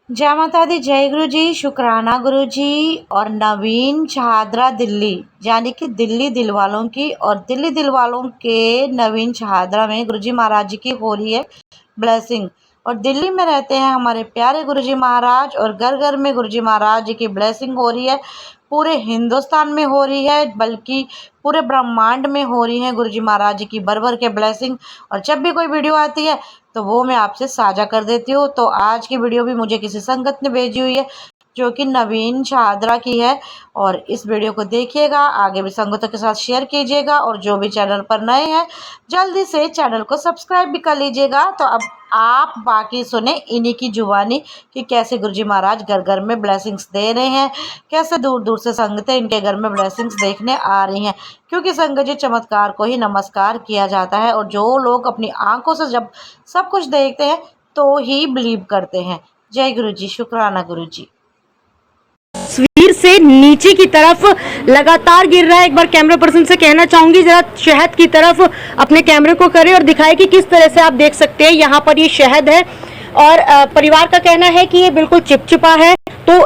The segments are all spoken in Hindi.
जय माता दी, जय गुरु जी, शुक्राना गुरु जी। और नवीन शहादरा दिल्ली, यानी कि दिल्ली दिल वालों की, और दिल्ली दिल वालों के नवीन शहादरा में गुरु जी महाराज जी की हो रही है ब्लेसिंग। और दिल्ली में रहते हैं हमारे प्यारे गुरु जी महाराज, और घर घर में गुरु जी महाराज जी की ब्लेसिंग हो रही है। पूरे हिंदुस्तान में हो रही है, बल्कि पूरे ब्रह्मांड में हो रही है गुरु जी महाराज जी की भर भर के ब्लेसिंग। और जब भी कोई वीडियो आती है तो वो मैं आपसे साझा कर देती हूँ। तो आज की वीडियो भी मुझे किसी संगत ने भेजी हुई है जो कि नवीन शहादरा की है, और इस वीडियो को देखिएगा, आगे भी संगतों के साथ शेयर कीजिएगा। और जो भी चैनल पर नए हैं जल्दी से चैनल को सब्सक्राइब भी कर लीजिएगा। तो अब आप बाकी सुने इन्हीं की जुबानी कि कैसे गुरुजी महाराज घर घर में ब्लेसिंग्स दे रहे हैं, कैसे दूर दूर से संगतें इनके घर में ब्लेसिंग्स देखने आ रही हैं। क्योंकि संगत जी चमत्कार को ही नमस्कार किया जाता है, और जो लोग अपनी आंखों से जब सब कुछ देखते हैं तो ही बिलीव करते हैं। जय गुरु जी, शुक्राना गुरु जी। तस्वीर से नीचे की तरफ लगातार गिर रहा है। एक बार कैमरा पर्सन से कहना चाहूंगी जरा शहद की तरफ अपने कैमरे को करें और दिखाएं कि किस तरह से आप देख सकते हैं यहाँ पर ये शहद है, और परिवार का कहना है कि ये बिल्कुल चिपचिपा है। तो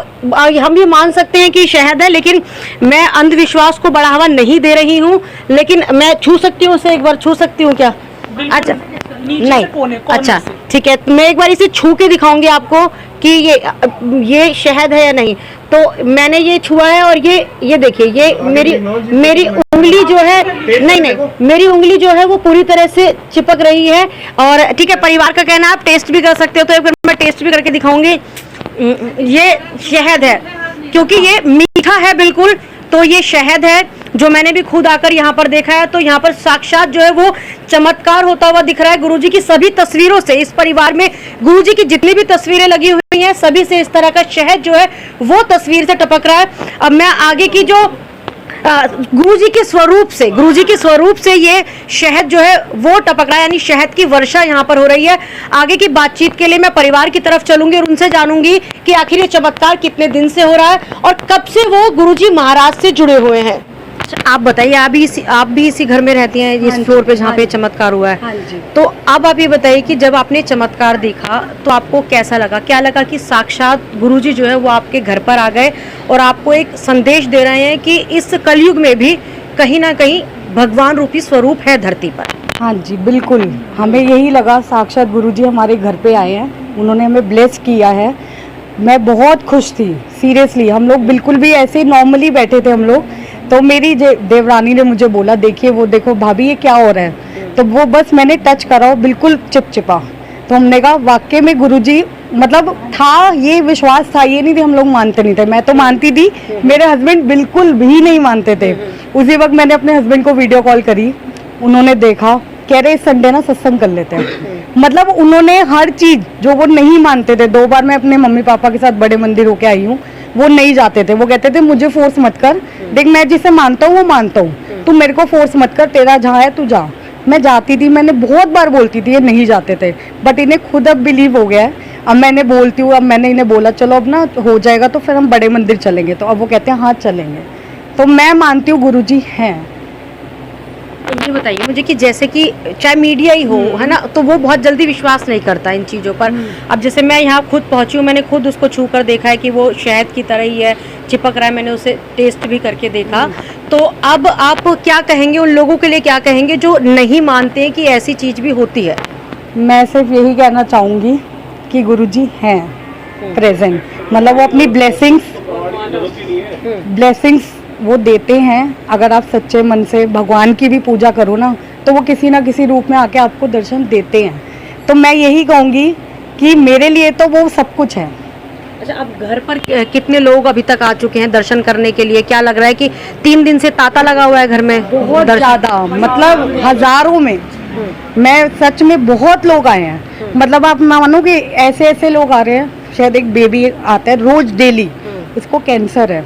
हम ये मान सकते हैं कि शहद है, लेकिन मैं अंधविश्वास को बढ़ावा नहीं दे रही हूँ। लेकिन मैं छू सकती हूँ उसे, एक बार छू सकती हूँ क्या? अच्छा नहीं, अच्छा ठीक है, तो मैं एक बार इसे छू के दिखाऊंगी आपको कि ये शहद है या नहीं। तो मैंने ये छुआ है, और ये देखिए, ये मेरी उंगली जो है, नहीं मेरी उंगली जो है वो पूरी तरह से चिपक रही है। और ठीक है, परिवार का कहना है आप टेस्ट भी कर सकते हो, तो एक बार मैं टेस्ट भी करके दिखाऊंगी। ये शहद है, क्योंकि ये मीठा है बिल्कुल, तो ये शहद है जो मैंने भी खुद आकर यहाँ पर देखा है। तो यहाँ पर साक्षात जो है वो चमत्कार होता हुआ दिख रहा है। गुरुजी की सभी तस्वीरों से, इस परिवार में गुरुजी की जितनी भी तस्वीरें लगी हुई हैं सभी से इस तरह का शहद जो है वो तस्वीर से टपक रहा है। अब मैं आगे की जो गुरुजी के स्वरूप से ये शहद जो है वो टपक रहा है, यानी शहद की वर्षा यहाँ पर हो रही है। आगे की बातचीत के लिए मैं परिवार की तरफ चलूंगी और उनसे जानूंगी कि आखिर ये चमत्कार कितने दिन से हो रहा है और कब से वो गुरुजी महाराज से जुड़े हुए हैं। आप बताइए, आप भी इसी घर में रहती हैं, इस फ्लोर पे जहाँ पे चमत्कार हुआ है। तो अब आप ये बताइए कि जब आपने चमत्कार देखा तो आपको कैसा लगा? क्या लगा कि साक्षात गुरुजी जो है वो आपके घर पर आ गए और आपको एक संदेश दे रहे हैं कि इस कलयुग में भी कहीं ना कहीं भगवान रूपी स्वरूप है धरती पर? हाँ जी, बिल्कुल, हमें यही लगा। साक्षात गुरुजी हमारे घर पे आए हैं, उन्होंने हमें ब्लेस किया है। मैं बहुत खुश थी, सीरियसली। हम लोग बिल्कुल भी ऐसे नॉर्मली बैठे थे हम लोग, तो मेरी देवरानी ने मुझे बोला, देखिए वो देखो भाभी ये क्या हो रहा है। तो वो बस मैंने टच करा, बिल्कुल चिपचिपा। तो हमने कहा वाकई में गुरुजी, मतलब था, ये विश्वास था, ये नहीं थे हम लोग मानते नहीं थे। मैं तो मानती थी, मेरे हस्बैंड बिल्कुल भी नहीं मानते थे। उसी वक्त मैंने अपने हस्बैंड को वीडियो कॉल करी, उन्होंने देखा, कह रहे संडे ना सत्संग कर लेते हैं। मतलब उन्होंने हर चीज़ जो वो नहीं मानते थे, 2 बार मैं अपने मम्मी पापा के साथ बड़े मंदिर होके आई हूँ, वो नहीं जाते थे। वो कहते थे मुझे फोर्स मत कर, देख मैं जिसे मानता हूँ वो मानता हूँ, तू मेरे को फोर्स मत कर, तेरा जहाँ है तू जा। मैं जाती थी, मैंने बहुत बार बोलती थी, ये नहीं जाते थे, बट इन्हें खुद अब बिलीव हो गया है। अब मैंने बोलती हूँ, अब मैंने इन्हें बोला चलो अब ना हो जाएगा तो फिर हम बड़े मंदिर चलेंगे, तो अब वो कहते हैं हाँ चलेंगे। तो मैं मानती हूँ गुरुजी हैं। ये बताइए मुझे कि जैसे कि चाहे मीडिया ही हो, है ना, तो वो बहुत जल्दी विश्वास नहीं करता इन चीज़ों पर। अब जैसे मैं यहाँ खुद पहुँची हूँ, मैंने खुद उसको छू कर देखा है कि वो शहद की तरह ही है, चिपक रहा है, मैंने उसे टेस्ट भी करके देखा। तो अब आप क्या कहेंगे उन लोगों के लिए, क्या कहेंगे जो नहीं मानते हैं कि ऐसी चीज़ भी होती है? मैं सिर्फ यही कहना चाहूँगी कि गुरुजी हैं प्रेजेंट, मतलब वो अपनी ब्लेसिंग्स वो देते हैं। अगर आप सच्चे मन से भगवान की भी पूजा करो ना, तो वो किसी ना किसी रूप में आके आपको दर्शन देते हैं। तो मैं यही कहूँगी कि मेरे लिए तो वो सब कुछ है। अच्छा, अब घर पर कितने लोग अभी तक आ चुके हैं दर्शन करने के लिए? क्या लग रहा है कि 3 दिन से तांता लगा हुआ है घर में? बहुत ज़्यादा, मतलब हजारों में, मैं सच में बहुत लोग आए हैं। मतलब आप मानो कि ऐसे लोग आ रहे हैं। शायद एक बेबी आता है रोज डेली, उसको कैंसर है।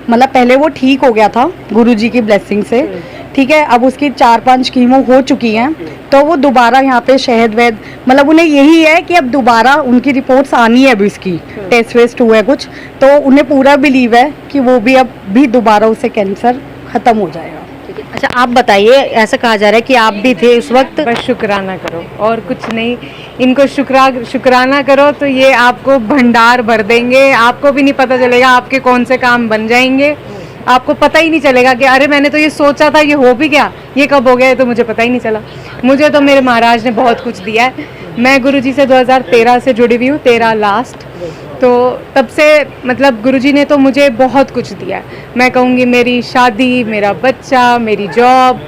मतलब पहले वो ठीक हो गया था गुरुजी की ब्लेसिंग से, ठीक है। अब उसकी 4-5 कीमो हो चुकी हैं, तो वो दोबारा यहाँ पे शहद वैद, मतलब उन्हें यही है कि अब दोबारा उनकी रिपोर्ट्स आनी है। अभी उसकी टेस्ट वेस्ट हुआ है कुछ, तो उन्हें पूरा बिलीव है कि वो भी अब भी दोबारा उसे कैंसर खत्म हो जाएगा। अच्छा आप बताइए, ऐसा कहा जा रहा है कि आप भी थे उस वक्त। बस शुक्राना करो और कुछ नहीं, इनको शुक्राना करो तो ये आपको भंडार भर देंगे, आपको भी नहीं पता चलेगा आपके कौन से काम बन जाएंगे, आपको पता ही नहीं चलेगा कि अरे मैंने तो ये सोचा था, ये हो भी गया, ये कब हो गया, ये तो मुझे पता ही नहीं चला। मुझे तो मेरे महाराज ने बहुत कुछ दिया है। मैं गुरुजी से 2013 से जुड़ी हुई हूँ, 13 लास्ट, तो तब से मतलब गुरुजी ने तो मुझे बहुत कुछ दिया है। मैं कहूँगी मेरी शादी, मेरा बच्चा, मेरी जॉब,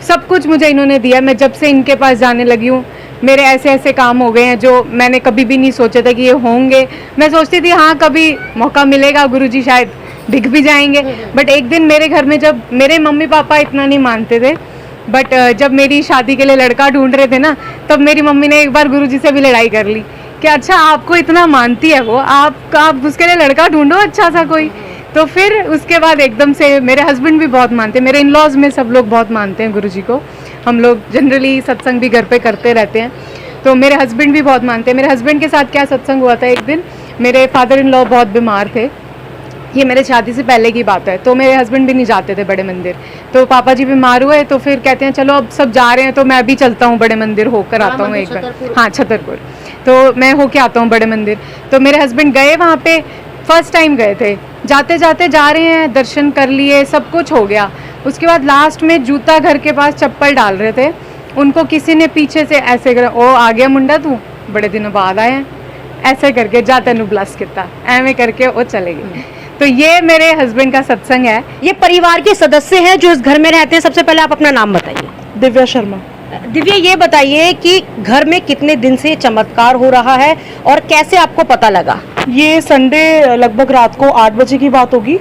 सब कुछ मुझे इन्होंने दिया। मैं जब से इनके पास जाने लगी हूँ, मेरे ऐसे ऐसे काम हो गए हैं जो मैंने कभी भी नहीं सोचे थे कि ये होंगे। मैं सोचती थी हाँ कभी मौका मिलेगा, गुरुजी शायद दिख भी जाएंगे, बट एक दिन मेरे घर में जब मेरे मम्मी पापा इतना नहीं मानते थे, बट जब मेरी शादी के लिए लड़का ढूंढ रहे थे ना, तब मेरी मम्मी ने एक बार गुरुजी से भी लड़ाई कर ली कि अच्छा आपको इतना मानती है वो, आप उसके लिए लड़का ढूंढो अच्छा सा कोई। तो फिर उसके बाद एकदम से मेरे हस्बैंड भी बहुत मानते हैं, मेरे इन लॉज में सब लोग बहुत मानते हैं गुरुजी को। हम लोग जनरली सत्संग भी घर पे करते रहते हैं, तो मेरे हस्बैंड भी बहुत मानते हैं। मेरे हस्बैंड के साथ क्या सत्संग हुआ था, एक दिन मेरे फादर इन लॉ बहुत बीमार थे, ये मेरे शादी से पहले की बात है, तो मेरे हस्बैंड भी नहीं जाते थे बड़े मंदिर, तो पापा जी बीमार हुए, तो फिर कहते हैं चलो अब सब जा रहे हैं तो मैं भी चलता हूँ बड़े मंदिर, होकर आता हूँ एक बार। हाँ छतरपुर, तो मैं होके आता हूँ बड़े मंदिर। तो मेरे हस्बैंड गए वहाँ पे, फर्स्ट टाइम गए थे, जाते जाते जा रहे हैं, दर्शन कर लिए, सब कुछ हो गया। उसके बाद लास्ट में जूता घर के पास चप्पल डाल रहे थे, उनको किसी ने पीछे से ऐसे कर, ओ आ गया मुंडा तू, बड़े दिनों बाद आए हैं, ऐसे करके जा तेनू ब्लस किया, एवं करके वो चले गए। तो ये मेरे हस्बैंड का सत्संग है। ये परिवार के सदस्य हैं जो इस घर में रहते हैं। सबसे पहले आप अपना नाम बताइए। दिव्या शर्मा। दिव्या, ये बताइए कि घर में कितने दिन से चमत्कार हो रहा है और कैसे आपको पता लगा? ये संडे लगभग रात को 8 बजे की बात होगी।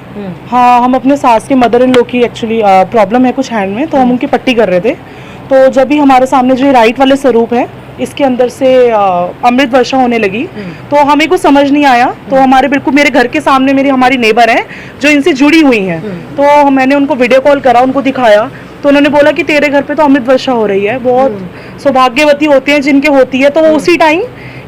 हाँ, हम अपने सास के मदर इन लॉ की एक्चुअली प्रॉब्लम है कुछ हैंड में, तो हम उनकी पट्टी कर रहे थे। तो जब भी हमारे सामने जो राइट वाले स्वरूप है, इसके अंदर से अमृत वर्षा होने लगी, तो हमें कुछ समझ नहीं आया। तो हमारे बिल्कुल मेरे घर के सामने हमारी नेबर है जो इनसे जुड़ी हुई हैं, तो मैंने उनको वीडियो कॉल करा, उनको दिखाया, तो उन्होंने बोला कि तेरे घर पे तो अमृत वर्षा हो रही है। बहुत सौभाग्यवती होती हैं जिनके होती है। तो वो उसी टाइम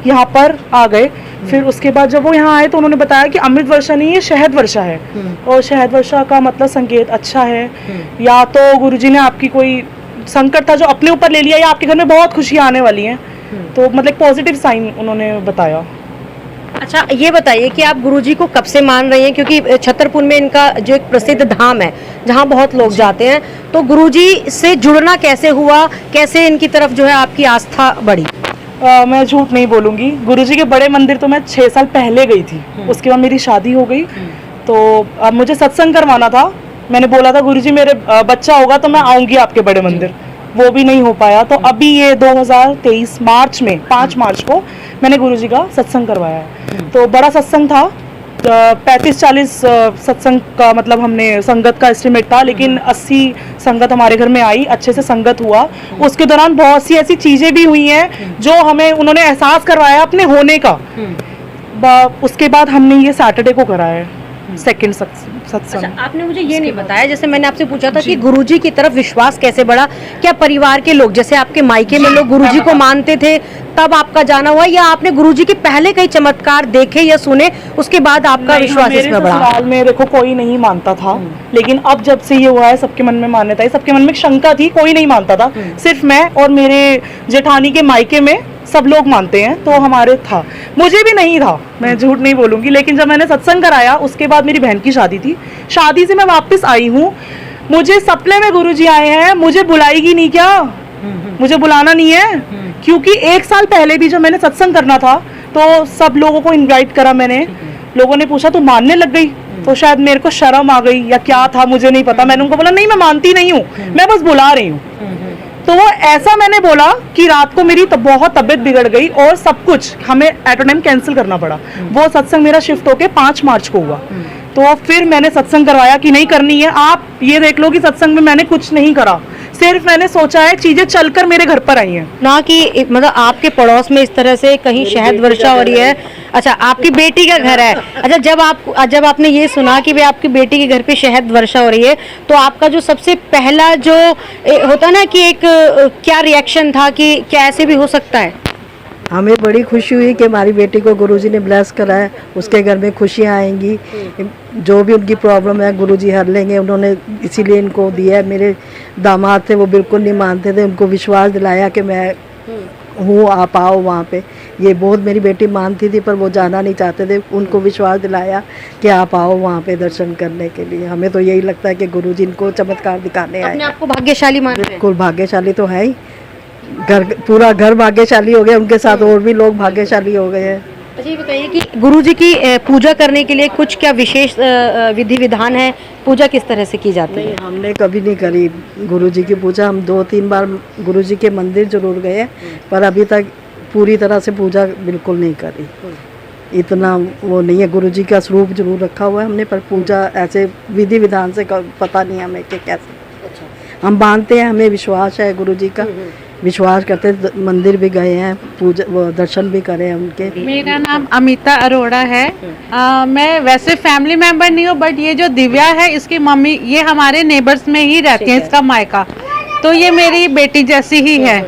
यहाँ पर आ गए। फिर उसके बाद जब वो यहाँ आए तो उन्होंने बताया कि अमृत वर्षा नहीं है, शहद वर्षा है, और शहद वर्षा का मतलब संकेत अच्छा है, या तो गुरुजी ने आपकी कोई संकट था जो अपने ऊपर ले लिया, या आपके घर में बहुत खुशियाँ आने वाली हैं। तो मतलब पॉजिटिव साइन उन्होंने बताया। अच्छा ये बताइए कि आप गुरुजी को कब से मान रही हैं, क्योंकि छतरपुर में इनका जो एक प्रसिद्ध धाम है जहां बहुत लोग जाते हैं, तो गुरुजी से जुड़ना कैसे हुआ, कैसे इनकी तरफ जो है आपकी आस्था बढ़ी? मैं झूठ नहीं बोलूँगी, गुरुजी के बड़े मंदिर तो मैं 6 साल पहले गई थी। उसके बाद मेरी शादी हो गई, तो अब मुझे सत्संग करवाना था। मैंने बोला था गुरुजी मेरे बच्चा होगा तो मैं आऊँगी आपके बड़े मंदिर, वो भी नहीं हो पाया। तो अभी ये 2023 मार्च में 5 मार्च को मैंने गुरुजी का सत्संग करवाया है। तो बड़ा सत्संग था, 35-40 सत्संग का मतलब हमने संगत का एस्टिमेट था, लेकिन 80 संगत हमारे घर में आई, अच्छे से संगत हुआ। उसके दौरान बहुत सी ऐसी चीज़ें भी हुई हैं जो हमें उन्होंने एहसास करवाया अपने होने का। उसके बाद हमने ये सैटरडे को कराया है सेकंड सत्संग। अच्छा, आपने मुझे ये नहीं बताया, जैसे मैंने आपसे पूछा था कि गुरुजी की तरफ विश्वास कैसे बढ़ा, क्या परिवार के लोग, जैसे आपके मायके में लोग गुरुजी को मानते थे तब आपका जाना हुआ, या आपने गुरुजी के पहले कई चमत्कार देखे या सुने उसके बाद आपका विश्वास इसमें बढ़ा? ससुराल में देखो कोई नहीं मानता था, लेकिन अब जब से ये हुआ है सबके मन में मान्यता है, सबके मन में शंका थी, कोई नहीं मानता था, सिर्फ मैं और मेरे जेठानी के मायके में सब लोग मानते हैं। तो हमारे था, मुझे भी नहीं था, मैं झूठ नहीं बोलूंगी, लेकिन जब मैंने सत्संग कराया उसके बाद मेरी बहन की शादी थी, शादी से मैं वापस आई हूँ, मुझे सपने में गुरुजी आए हैं, मुझे बुलाएगी नहीं क्या, मुझे बुलाना नहीं है? क्योंकि 1 साल पहले भी जब मैंने सत्संग करना था तो सब लोगों को इनवाइट करा मैंने, लोगों ने पूछा तो मानने लग गई, तो शायद मेरे को शर्म आ गई या क्या था मुझे नहीं पता, मैंने उनको बोला नहीं मैं मानती नहीं हूँ, मैं बस बुला रही हूँ। तो वो ऐसा मैंने बोला कि रात को मेरी बहुत तबीयत बिगड़ गई और सब कुछ हमें एट अ टाइम कैंसिल करना पड़ा। वो सत्संग मेरा शिफ्ट होके 5 मार्च को हुआ। तो फिर मैंने सत्संग करवाया कि नहीं करनी है। आप ये देख लो कि सत्संग में मैंने कुछ नहीं करा, सिर्फ मैंने सोचा है चीजें चलकर मेरे घर पर आई हैं ना, कि मतलब आपके पड़ोस में इस तरह से कहीं शहद वर्षा हो रही है। अच्छा, आपकी बेटी का घर है। अच्छा, जब आपने ये सुना कि भाई आपकी बेटी के घर पे शहद वर्षा हो रही है, तो आपका जो सबसे पहला जो होता ना कि एक क्या रिएक्शन था कि क्या ऐसे भी हो सकता है? हमें बड़ी खुशी हुई कि हमारी बेटी को गुरुजी ने ब्लेस करा है, उसके घर में खुशियाँ आएंगी, जो भी उनकी प्रॉब्लम है गुरुजी हर लेंगे, उन्होंने इसीलिए इनको दिया है। मेरे दामाद थे वो बिल्कुल नहीं मानते थे, उनको विश्वास दिलाया कि मैं हूँ, आप आओ वहाँ पे। ये बहुत मेरी बेटी मानती थी पर वो जाना नहीं चाहते थे, उनको विश्वास दिलाया कि आप आओ वहाँ पे दर्शन करने के लिए। हमें तो यही लगता है कि गुरुजी इनको चमत्कार दिखाने आए अपने हैं। आप को भाग्यशाली मान रहे हैं। बिल्कुल भाग्यशाली तो है ही, पूरा घर भाग्यशाली हो गया, उनके साथ और भी लोग भाग्यशाली हो गए हैं। अच्छा ये बताइए कि गुरुजी की पूजा करने के लिए कुछ क्या विशेष विधि विधान है, पूजा किस तरह से की जाती है? नहीं, हमने कभी नहीं करी गुरुजी की पूजा। हम 2-3 बार गुरुजी के मंदिर जरूर गए हैं, पर अभी तक पूरी तरह से पूजा बिल्कुल नहीं करी। इतना वो नहीं है, गुरुजी का स्वरूप जरूर रखा हुआ है हमने, पर पूजा ऐसे विधि विधान से पता नहीं हमें कि कैसे। हम मानते हैं, हमें विश्वास है गुरुजी का, विश्वास करते, मंदिर भी गए हैं, पूजा वो दर्शन भी करे हैं उनके। मेरा नाम अमिता अरोड़ा है। मैं वैसे फैमिली मेंबर नहीं हूँ, बट ये जो दिव्या है इसकी मम्मी, ये हमारे नेबर्स में ही रहती है, इसका मायका, तो ये मेरी बेटी जैसी ही है।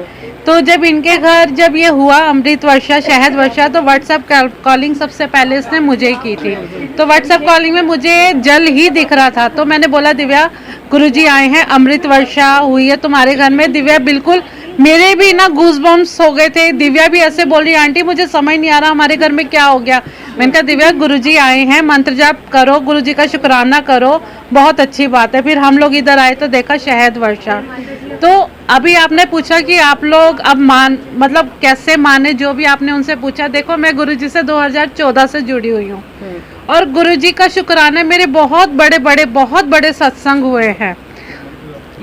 तो जब इनके घर जब ये हुआ अमृत वर्षा, शहद वर्षा, तो व्हाट्सएप कॉलिंग सबसे पहले इसने मुझे ही की थी। तो व्हाट्सएप कॉलिंग में मुझे जल ही दिख रहा था, तो मैंने बोला दिव्या गुरुजी आए हैं, अमृत वर्षा हुई है तुम्हारे घर में। दिव्या बिल्कुल, मेरे भी ना गूज बम्स हो गए थे। दिव्या भी ऐसे बोल रही, आंटी मुझे समझ नहीं आ रहा हमारे घर में क्या हो गया। मैंने कहा दिव्या गुरुजी आए हैं, मंत्र जाप करो, गुरुजी का शुक्राना करो, बहुत अच्छी बात है। फिर हम लोग इधर आए तो देखा शहद वर्षा। तो अभी आपने पूछा कि आप लोग अब मतलब कैसे माने, जो भी आपने उनसे पूछा। देखो मैं गुरुजी से 2014 से जुड़ी हुई हूँ, और गुरुजी का शुक्राना, मेरे बहुत बड़े सत्संग हुए हैं।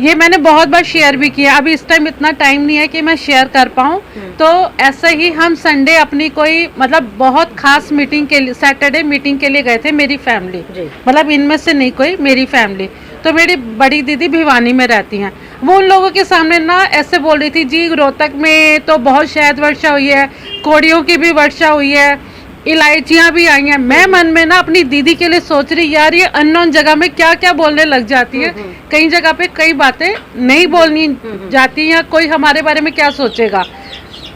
ये मैंने बहुत बार शेयर भी किया। अभी इस टाइम इतना टाइम नहीं है कि मैं शेयर कर पाऊँ। तो ऐसे ही हम संडे अपनी कोई मतलब बहुत खास मीटिंग के लिए, सैटरडे मीटिंग के लिए गए थे, मेरी फैमिली, मतलब इनमें से नहीं कोई, मेरी फैमिली। तो मेरी बड़ी दीदी भिवानी में रहती हैं, वो उन लोगों के सामने ना ऐसे बोल रही थी, जी रोहतक में तो बहुत शहद वर्षा हुई है, कोड़ियों की भी वर्षा हुई है, इलायचियाँ भी आई हैं। मैं मन में ना अपनी दीदी के लिए सोच रही, यार ये अननोन जगह में क्या क्या बोलने लग जाती है। कई जगह पे कई बातें नहीं बोलनी जाती हैं, कोई हमारे बारे में क्या सोचेगा।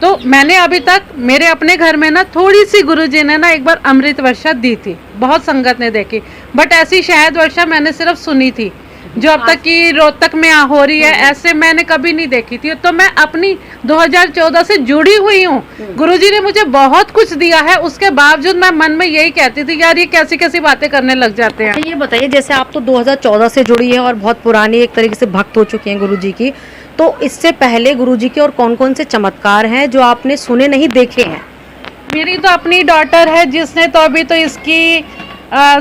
तो मैंने अभी तक मेरे अपने घर में ना थोड़ी सी गुरुजी ने ना एक बार अमृत वर्षा दी थी, बहुत संगत ने देखी, बट ऐसी शहद वर्षा मैंने सिर्फ सुनी थी, जो अब तक की रोहतक में हो रही है, ऐसे मैंने कभी नहीं देखी थी। तो मैं अपनी 2014 से जुड़ी हुई हूँ, गुरुजी ने मुझे बहुत कुछ दिया है, उसके बावजूद मैं मन में यही कहती थी, यार ये कैसी कैसी बातें करने लग जाते हैं। ये बताइए, जैसे आप तो 2014 से जुड़ी है और बहुत पुरानी एक तरीके से भक्त हो चुकी हैं गुरुजी की, तो इससे पहले गुरुजी के और कौन कौन से चमत्कार हैं जो आपने सुने नहीं देखे हैं? मेरी तो अपनी डॉटर है, जिसने तो अभी तो इसकी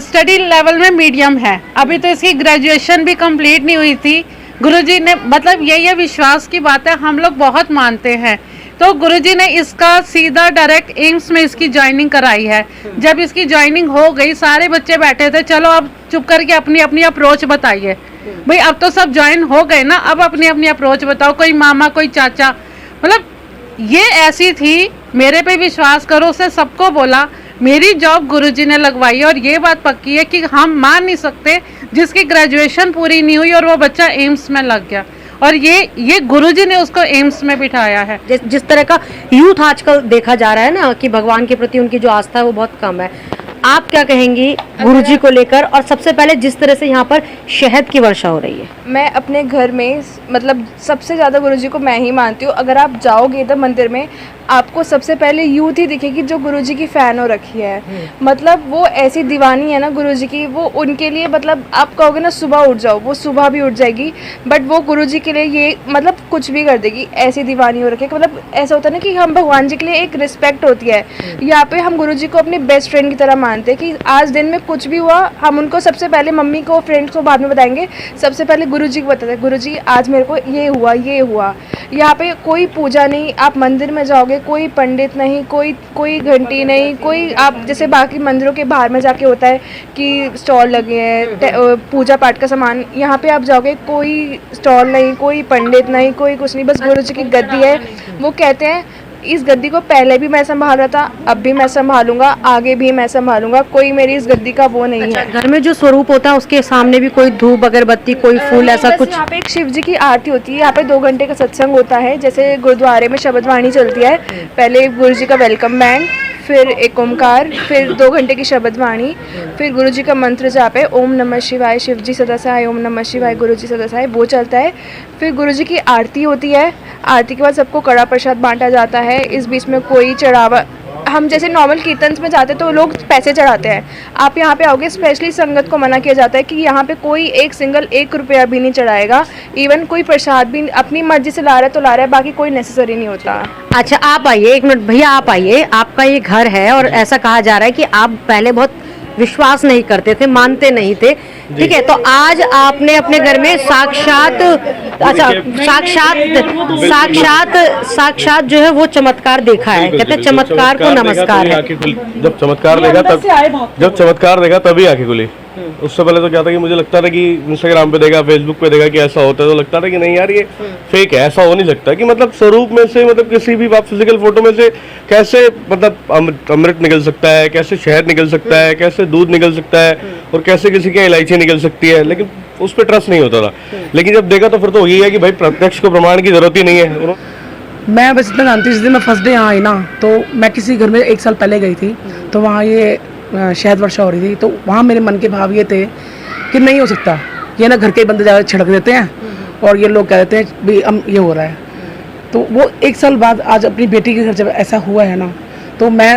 स्टडी लेवल में मीडियम है, अभी तो इसकी ग्रेजुएशन भी कंप्लीट नहीं हुई थी। गुरुजी ने, मतलब यही विश्वास की बात है, हम लोग बहुत मानते हैं। तो गुरुजी ने इसका सीधा डायरेक्ट एम्स में इसकी ज्वाइनिंग कराई है। जब इसकी ज्वाइनिंग हो गई, सारे बच्चे बैठे थे, चलो अब चुप करके अपनी अपनी अप्रोच बताइए। भाई अब तो सब ज्वाइन हो गए ना, अब अपनी अपनी अप्रोच बताओ, कोई मामा कोई चाचा। मतलब ये ऐसी थी, मेरे पे विश्वास करो, उसने सबको बोला मेरी जॉब गुरुजी ने लगवाई है। और ये बात पक्की है कि हम मान नहीं सकते जिसकी ग्रेजुएशन पूरी नहीं हुई और वो बच्चा एम्स में लग गया, और ये गुरुजी ने उसको एम्स में बिठाया है। जिस तरह का यूथ आजकल देखा जा रहा है ना कि भगवान के प्रति उनकी जो आस्था है वो बहुत कम है, आप क्या कहेंगी गुरुजी को लेकर? और सबसे पहले जिस तरह से यहाँ पर शहद की वर्षा हो रही है, मैं अपने घर में मतलब सबसे ज़्यादा गुरुजी को मैं ही मानती हूँ। अगर आप जाओगे इधर मंदिर में, आपको सबसे पहले यूथ ही दिखेगी जो गुरुजी की फ़ैन हो रखी है। मतलब वो ऐसी दीवानी है ना गुरुजी की, वो उनके लिए, मतलब आप कहोगे ना सुबह उठ जाओ, वो सुबह भी उठ जाएगी, बट वो गुरुजी के लिए ये मतलब कुछ भी कर देगी, ऐसी दीवानी हो रखी है। मतलब ऐसा होता है ना कि हम भगवान जी के लिए एक रिस्पेक्ट होती है, यहाँ पे हम गुरुजी को अपनी बेस्ट फ्रेंड की तरह मानते हैं कि आज दिन में कुछ भी हुआ, हम उनको सबसे पहले, मम्मी को फ्रेंड्स को बाद में बताएंगे, सबसे पहले गुरुजी को बताते हैं, गुरुजी आज मेरे को ये हुआ ये हुआ। यहाँ पे कोई पूजा नहीं, आप मंदिर में जाओगे कोई पंडित नहीं, कोई घंटी नहीं, कोई आप जैसे बाकी मंदिरों के बाहर में जाके होता है कि स्टॉल लगे हैं पूजा पाठ का सामान, यहाँ पे आप जाओगे कोई स्टॉल नहीं, कोई पंडित नहीं, कोई कुछ नहीं, बस गुरुजी की गद्दी है। वो कहते हैं इस गद्दी को पहले भी मैं संभाल रहा था, अब भी मैं संभालूंगा, आगे भी मैं संभालूंगा, कोई मेरी इस गद्दी का वो नहीं है। घर में जो स्वरूप होता है उसके सामने भी कोई धूप अगरबत्ती, कोई फूल, ऐसा कुछ? यहाँ पे एक शिव जी की आरती होती है, यहाँ पे 2 घंटे का सत्संग होता है, जैसे गुरुद्वारे में शब्द वाणी चलती है, पहले गुरु जी का वेलकम बैंड, फिर एक ओमकार, फिर 2 घंटे की शब्द वाणी, फिर गुरुजी का मंत्र जाप है, ओम नमः शिवाय, शिव जी सदा सहाय, ओम नमः शिवाय, गुरु जी सदा सहाय, वो चलता है। फिर गुरुजी की आरती होती है। आरती के बाद सबको कड़ा प्रसाद बांटा जाता है। इस बीच में कोई चढ़ावा, हम जैसे नॉर्मल कीर्तन में जाते तो लोग पैसे चढ़ाते हैं, आप यहाँ पे आओगे स्पेशली संगत को मना किया जाता है कि यहाँ पे कोई एक सिंगल 1 रुपया भी नहीं चढ़ाएगा। इवन कोई प्रसाद भी अपनी मर्जी से ला रहा है तो ला रहा है, बाकी कोई नेसेसरी नहीं होता। अच्छा आप आइए, एक मिनट भैया आप आइए। आपका ये घर है और ऐसा कहा जा रहा है कि आप पहले बहुत विश्वास नहीं करते थे, मानते नहीं थे, ठीक है, तो आज आपने अपने घर में साक्षात, अच्छा साक्षात जो है वो चमत्कार देखा है। कहते हैं चमत्कार को नमस्कार है। जब चमत्कार देखा तभी आंखें खुली। उससे पहले तो क्या था कि मुझे लगता था कि इंस्टाग्राम पे देखा, फेसबुक पे देखा कि ऐसा होता है, तो लगता था कि नहीं यार ये फेक है, ऐसा हो नहीं सकता। कि मतलब स्वरूप में से, मतलब किसी भी फिजिकल फोटो में से कैसे मतलब अमृत निकल सकता है, कैसे शहद निकल सकता है, कैसे दूध निकल सकता है, और कैसे किसी की इलायची निकल सकती है, लेकिन उस पर ट्रस्ट नहीं होता था। लेकिन जब देखा तो फिर तो यही है कि भाई प्रत्यक्ष को प्रमाण की जरूरत ही नहीं है। मैं बस इतना जानती हूँ, जिस दिन मैं फर्स्ट डे यहाँ आई ना, तो मैं किसी घर में 1 साल पहले गई थी, तो वहाँ ये शहद वर्षा हो रही थी, तो वहाँ मेरे मन के भाव ये थे कि नहीं हो सकता, ये ना घर के बंदे ज़्यादा छिड़क देते हैं और ये लोग कह देते हैं भी हम ये हो रहा है। तो वो 1 साल बाद आज अपनी बेटी के घर जब ऐसा हुआ है ना, तो मैं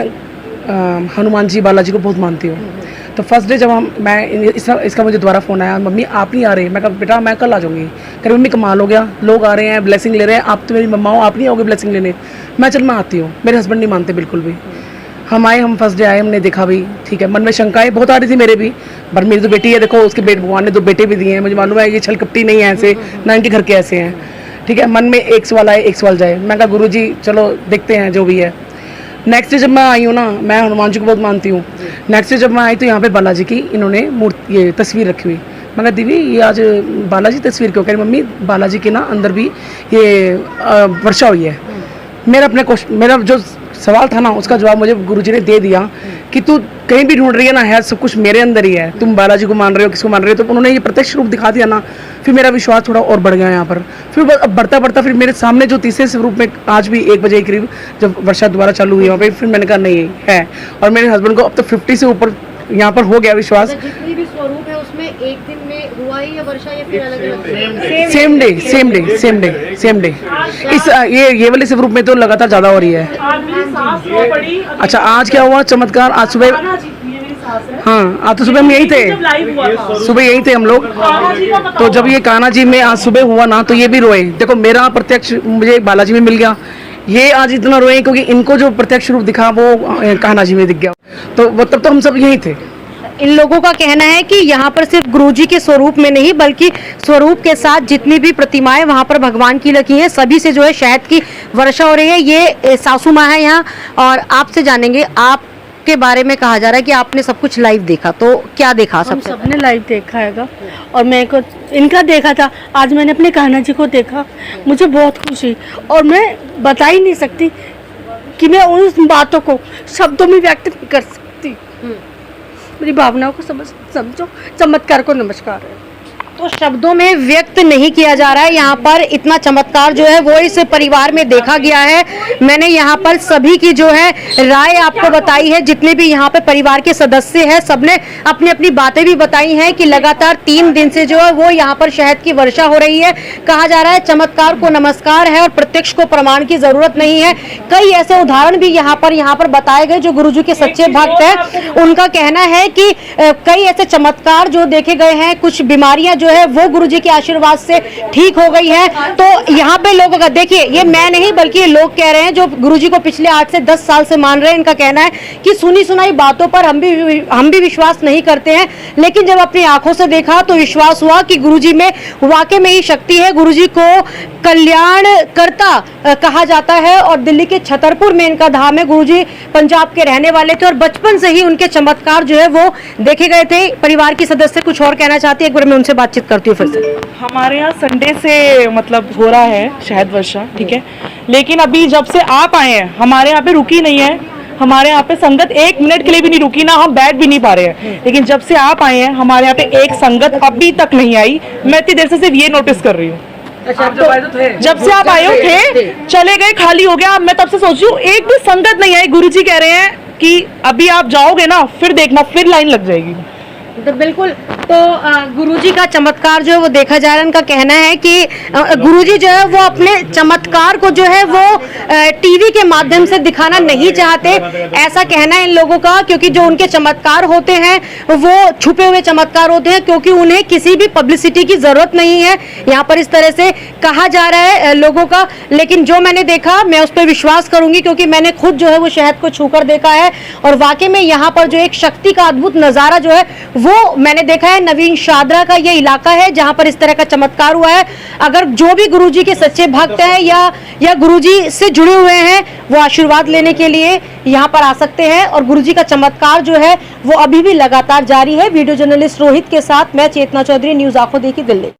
हनुमान जी, बालाजी को बहुत मानती हूँ। तो फर्स्ट डे जब मैं इसका मुझे दोबारा फ़ोन आया, मम्मी आप नहीं आ रहे, मैं कहा बेटा मैं कल आ जाऊँगी। कह रही मम्मी कमाल हो गया, लोग आ रहे हैं ब्लेसिंग ले रहे हैं, आप तो मेरी मम्मा हो, आप नहीं आओगे ब्लेसिंग लेने। मैं चल मैं आती हूँ। मेरे हस्बैंड नहीं मानते बिल्कुल भी। हम आए, हम फर्स्ट डे आए, हमने देखा भी ठीक है, मन में शंकाएं बहुत आ रही थी मेरे भी, पर मेरी तो बेटी है, देखो उसके भगवान ने 2 बेटे भी दिए हैं, मुझे मालूम है ये छल कपटी नहीं है ऐसे, ना इनके घर के ऐसे हैं, ठीक है। मन में एक सवाल आए एक सवाल जाए, मैं कहा गुरुजी चलो देखते हैं जो भी है। नेक्स्ट डे जब मैं आई हूँ ना, मैं हनुमान जी को बहुत मानती हूँ। नेक्स्ट डे जब मैं आई तो यहाँ पे बालाजी की इन्होंने मूर्ति, ये तस्वीर रखी हुई। मैं कहा दीदी ये आज बालाजी तस्वीर क्यों? कह रही मम्मी बालाजी की ना अंदर भी ये वर्षा हुई है। मेरा जो सवाल था ना, उसका जवाब मुझे गुरुजी ने दे दिया कि तू कहीं भी ढूंढ रही है ना, है सब कुछ मेरे अंदर ही है, तुम बालाजी को मान रहे हो, किसको मान रहे हो। तो उन्होंने ये प्रत्यक्ष रूप दिखा दिया ना, फिर मेरा विश्वास थोड़ा और बढ़ गया यहाँ पर। फिर अब बढ़ता बढ़ता फिर मेरे सामने जो तीसरे स्वरूप में आज भी 1 बजे के करीब जब वर्षा दोबारा चालू हुई वहाँ पे, फिर मैंने कहा नहीं है। और मेरे हस्बैंड को अब तो 50 से ऊपर यहाँ पर हो गया विश्वास। जितनी भी स्वरूप है उसमें एक दिन में हुआ ही या वर्षा या फिर अलग-अलग? Same day. इस ये वाले स्वरूप में तो लगातार ज्यादा हो रही है। अच्छा आज क्या हुआ चमत्कार? आज सुबह, हाँ आज तो सुबह हम यही थे हम लोग। तो जब ये कान्हा जी में आज सुबह हुआ ना, तो ये भी रोए। देखो मेरा प्रत्यक्ष मुझे बालाजी में मिल गया, ये आज इतना रोए क्योंकि इनको जो प्रत्यक्ष रूप दिखा वो कान्हा जी में दिख गया। तो वो तब तो हम सब यही थे। इन लोगों का कहना है कि यहाँ पर सिर्फ गुरुजी के स्वरूप में नहीं, बल्कि स्वरूप के साथ जितनी भी प्रतिमाएं वहाँ पर भगवान की लगी हैं, सभी से जो है शहद की वर्षा हो रही है। ये सासू माँ है यहाँ, और आपसे जानेंगे, आपके बारे में कहा जा रहा है कि आपने सब कुछ लाइव देखा, तो क्या देखा? सबने लाइव देखा है और मैं को इनका देखा था, आज मैंने अपने कान्हा जी को देखा, मुझे बहुत खुशी, और मैं बता ही नहीं सकती कि मैं उन बातों को शब्दों में व्यक्त नहीं कर सकती। मेरी भावनाओं को समझो, चमत्कार को नमस्कार है। तो शब्दों में व्यक्त नहीं किया जा रहा है। यहाँ पर इतना चमत्कार जो है वो इस परिवार में देखा गया है। मैंने यहाँ पर सभी की जो है राय आपको बताई है, जितने भी यहाँ पे परिवार के सदस्य हैं सबने अपनी अपनी बातें भी बताई हैं कि लगातार 3 दिन से जो है वो यहाँ पर शहद की वर्षा हो रही है। कहा जा रहा है चमत्कार को नमस्कार है और प्रत्यक्ष को प्रमाण की जरूरत नहीं है। कई ऐसे उदाहरण भी यहाँ पर बताए गए। जो गुरुजी के सच्चे भक्त हैं उनका कहना है कि कई ऐसे चमत्कार जो देखे गए हैं, कुछ बीमारियां जो है वो गुरुजी के आशीर्वाद से ठीक हो गई है। तो यहाँ पे लोगों का देखिए, ये मैं नहीं बल्कि ये लोग कह रहे हैं जो गुरुजी को पिछले 8 से 10 साल से मान रहे हैं। इनका कहना है कि सुनी सुनाई बातों पर हम भी विश्वास नहीं करते हैं, लेकिन जब अपनी आंखों से देखा तो विश्वास हुआ कि गुरुजी में वाकई में ही शक्ति है। गुरुजी को कल्याणकर्ता कहा जाता है और दिल्ली के छतरपुर में इनका धाम है। गुरुजी पंजाब के रहने वाले थे और बचपन से ही उनके चमत्कार जो है वो देखे गए थे। परिवार की सदस्य कुछ और कहना चाहती है, एक बार मैं उनसे बातचीत करती हूँ फिर से। हमारे यहाँ संडे से मतलब हो रहा है शहद वर्षा, ठीक है, लेकिन अभी जब से आप आए हैं हमारे यहाँ पे रुकी नहीं है। हमारे यहाँ पे संगत 1 मिनट के लिए भी नहीं रुकी, ना हम बैठ भी नहीं पा रहे हैं। लेकिन जब से आप आए हैं हमारे यहाँ पे एक संगत अभी तक नहीं आई। मैं इतनी देर से सिर्फ ये नोटिस कर रही हूँ। जब से आप आए हो थे, चले गए, खाली हो गया। मैं तब से सोच रही हूँ एक भी संगत नहीं आई। गुरुजी कह रहे हैं कि अभी आप जाओगे ना, फिर देखना, फिर लाइन लग जाएगी। तो बिल्कुल, तो गुरुजी का चमत्कार जो है वो देखा जा रहा है। उनका कहना है कि गुरुजी जो है वो अपने चमत्कार को जो है वो टीवी के माध्यम से दिखाना नहीं चाहते, ऐसा कहना है इन लोगों का, क्योंकि जो उनके चमत्कार होते हैं वो छुपे हुए चमत्कार होते हैं, क्योंकि उन्हें किसी भी पब्लिसिटी की जरूरत नहीं है। यहाँ पर इस तरह से कहा जा रहा है लोगों का, लेकिन जो मैंने देखा मैं उस पर विश्वास करूंगी, क्योंकि मैंने खुद जो है वो शहद को छूकर देखा है और वाकई में यहाँ पर जो एक शक्ति का अद्भुत नजारा जो है वो मैंने देखा है। नवीन शाहदरा का ये इलाका है जहां पर इस तरह का चमत्कार हुआ है। अगर जो भी गुरुजी के सच्चे भक्त हैं या गुरुजी से जुड़े हुए हैं, वो आशीर्वाद लेने के लिए यहां पर आ सकते हैं। और गुरुजी का चमत्कार जो है वो अभी भी लगातार जारी है। वीडियो जर्नलिस्ट रोहित के साथ मैं चेतना चौधरी, न्यूज आंखों देखी, दिल्ली।